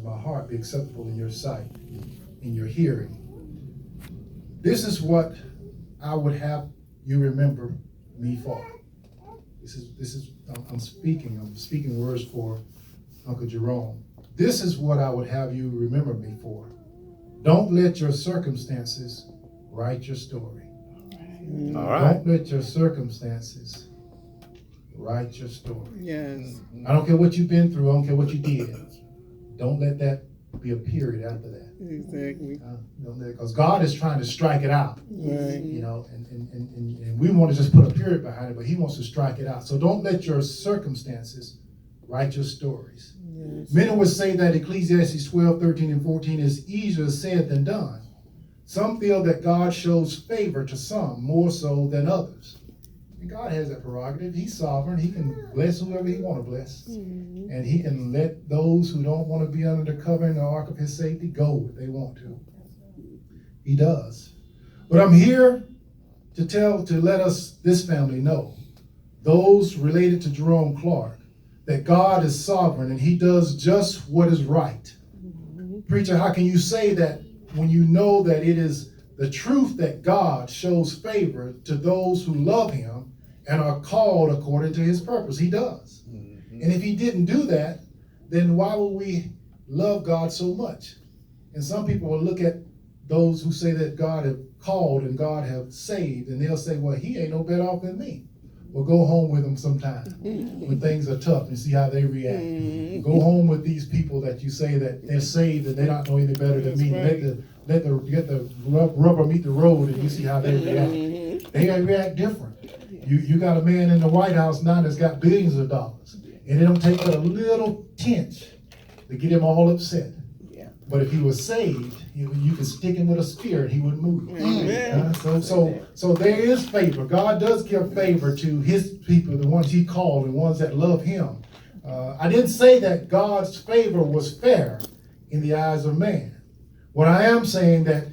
My heart be acceptable in your sight, in your hearing. This is what I would have you remember me for. I'm speaking words for Uncle Jerome. This is what I would have you remember me for. Don't let your circumstances write your story. All right. Don't let your circumstances write your story. Yes. I don't care what you've been through. I don't care what you did. Don't let that be a period after that. Exactly. Because God is trying to strike it out. Right. You know, and we want to just put a period behind it, but He wants to strike it out. So don't let your circumstances write your stories. Yes. Many would say that Ecclesiastes 12, 13, and 14 is easier said than done. Some feel that God shows favor to some more so than others. And God has that prerogative. He's sovereign. He can bless whoever He want to bless. Mm-hmm. And He can let those who don't want to be under the covering the ark of His safety go if they want to. He does. But I'm here to let us, this family, know, those related to Jerome Clark, that God is sovereign and He does just what is right. Mm-hmm. Preacher, how can you say that when you know that it is the truth that God shows favor to those who love Him and are called according to His purpose? He does. Mm-hmm. And if He didn't do that, then why would we love God so much? And some people will look at those who say that God have called and God have saved, and they'll say, well, He ain't no better off than me. Well, go home with them sometime when things are tough and see how they react. Mm-hmm. Go home with these people that you say that they're saved and they don't know any better than me. Right. Let the rubber meet the road and you see how they react. Mm-hmm. They react different. You got a man in the White House now that's got billions of dollars, and it don't take but a little tinge to get him all upset. Yeah. But if he was saved, you could stick him with a spear and he wouldn't move. Amen. So there is favor. God does give favor to His people, the ones He called, the ones that love Him. I didn't say that God's favor was fair in the eyes of man. What I am saying that